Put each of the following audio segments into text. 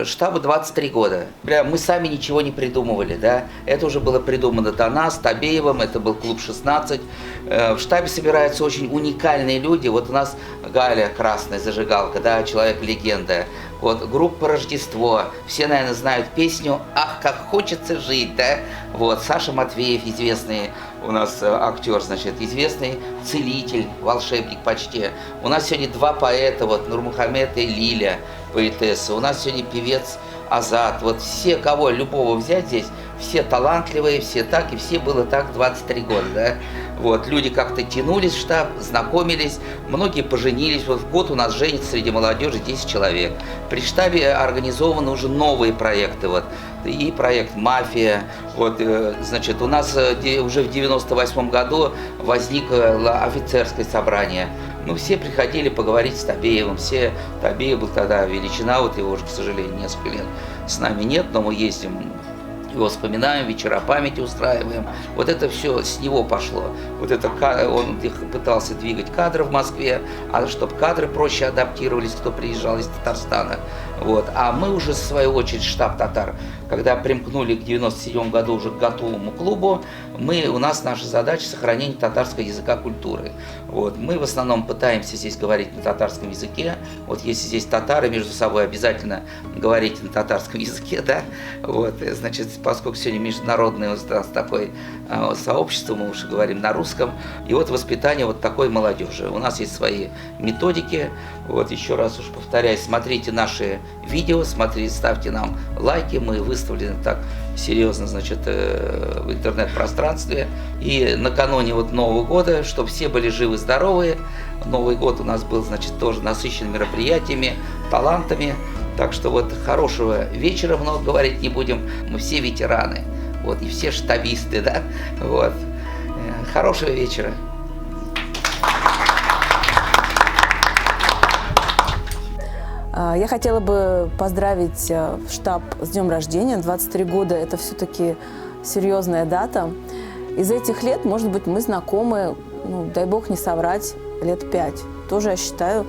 Штабу 23 года. Прям мы сами ничего не придумывали, да. Это уже было придумано до нас, Табеевым, это был клуб 16. В штабе собираются очень уникальные люди. Вот у нас Галя Красная Зажигалка, да, человек-легенда. Вот группа Рождество. Все, наверное, знают песню «Ах, как хочется жить», да. Вот Саша Матвеев, известный у нас актер, значит, известный целитель, волшебник почти. У нас сегодня два поэта, вот Нурмухамед и Лиля, поэтесса. У нас сегодня певец Азат. Вот все, кого любого взять здесь, все талантливые, все так, и все было так 23 года, да. Вот, люди как-то тянулись в штаб, знакомились, многие поженились. Вот в год у нас женится среди молодежи 10 человек. При штабе организованы уже новые проекты, вот, и проект «Мафия». Вот, значит, у нас уже в 98 году возникло офицерское собрание. Ну, все приходили поговорить с Табеевым, все. Табеев был тогда величина, вот его уже, к сожалению, несколько лет с нами нет, но мы ездим, его вспоминаем, вечера памяти устраиваем. Вот это все с него пошло. Вот это он пытался двигать кадры в Москве, а чтобы кадры проще адаптировались, кто приезжал из Татарстана. Вот. А мы уже, в свою очередь, штаб татар, когда примкнули к 97 году уже к готовому клубу, у нас наша задача сохранение татарского языка, культуры. Вот. Мы в основном пытаемся здесь говорить на татарском языке. Вот если здесь татары между собой, обязательно говорите на татарском языке, да. Вот. Значит, поскольку сегодня международное у нас такое сообщество, мы уже говорим на русском. И вот воспитание вот такой молодежи. У нас есть свои методики. Вот еще раз уж повторяюсь, смотрите наши видео, смотрите, ставьте нам лайки. Мы выставлены так серьезно, значит, в интернет-пространстве. И накануне вот Нового года, чтобы все были живы-здоровы. Новый год у нас был, значит, тоже насыщен мероприятиями, талантами. Так что вот хорошего вечера, много говорить не будем. Мы все ветераны, вот, и все штабисты, да, вот. Хорошего вечера. Я хотела бы поздравить штаб с днем рождения. 23 года – это все-таки серьезная дата. Из этих лет, может быть, мы знакомы, ну, дай бог не соврать, лет 5. Тоже, я считаю,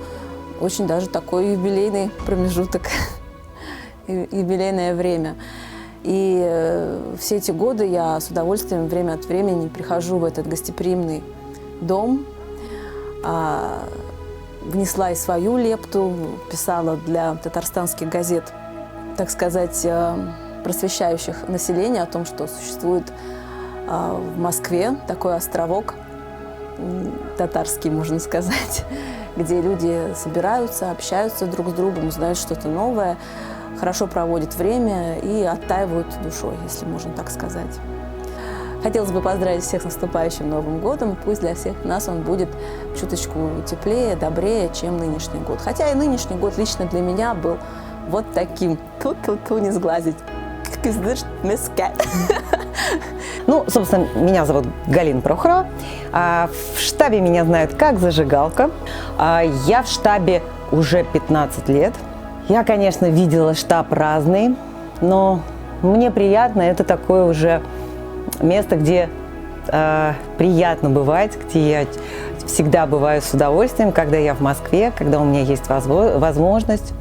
очень даже такой юбилейный промежуток, юбилейное время. И все эти годы я с удовольствием время от времени прихожу в этот гостеприимный дом, внесла и свою лепту, писала для татарстанских газет, так сказать, просвещающих население о том, что существует в Москве такой островок татарский, можно сказать, где люди собираются, общаются друг с другом, узнают что-то новое, хорошо проводят время и оттаивают душой, если можно так сказать. Хотелось бы поздравить всех с наступающим Новым годом. Пусть для всех нас он будет чуточку теплее, добрее, чем нынешний год. Хотя и нынешний год лично для меня был вот таким. Ту-ту-ту, не сглазить. Ну, собственно, меня зовут Галина Прохорова. В штабе меня знают как Зажигалка. Я в штабе уже 15 лет. Я, конечно, видела штаб разный, но мне приятно. Это такое уже место, где приятно бывать, где я всегда бываю с удовольствием, когда я в Москве, когда у меня есть возможность.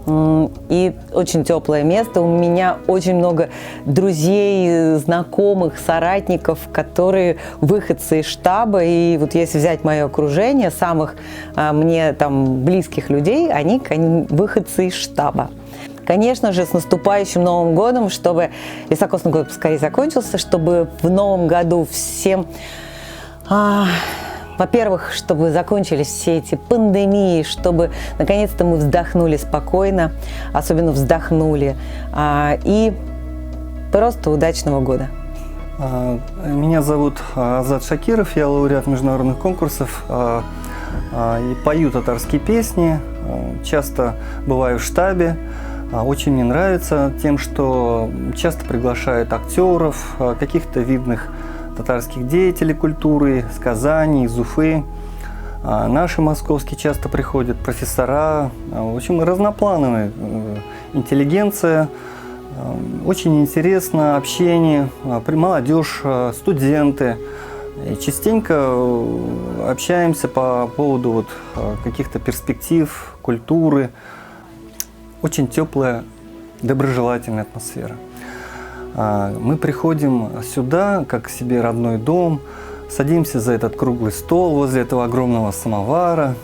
И очень теплое место. У меня очень много друзей, знакомых, соратников, которые выходцы из штаба. И вот если взять мое окружение, самых мне там близких людей, они выходцы из штаба. Конечно же, с наступающим Новым годом, чтобы високосный год поскорее закончился, чтобы в Новом году всем, во-первых, чтобы закончились все эти пандемии, чтобы наконец-то мы вздохнули спокойно, особенно вздохнули, и просто удачного года. Меня зовут Азат Шакиров, я лауреат международных конкурсов и пою татарские песни, часто бываю в штабе. Очень мне нравится тем, что часто приглашают актеров, каких-то видных татарских деятелей культуры из Казани, из Уфы. Наши московские часто приходят, профессора, в общем, разноплановая интеллигенция. Очень интересно общение, молодежь, студенты. И частенько общаемся по поводу вот каких-то перспектив, культуры. Очень теплая доброжелательная атмосфера. Мы приходим сюда, как к себе родной дом, садимся за этот круглый стол возле этого огромного самовара,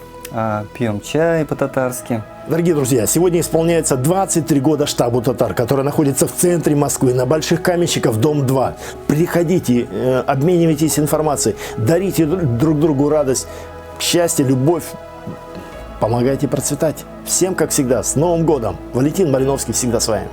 пьем чай по-татарски. Дорогие друзья, сегодня исполняется 23 года штабу «Татар», который находится в центре Москвы, на Больших Каменщиков, дом 2. Приходите, обменивайтесь информацией, дарите друг другу радость, счастье, любовь. Помогайте процветать. Всем, как всегда, с Новым годом! Валентин Малиновский всегда с вами.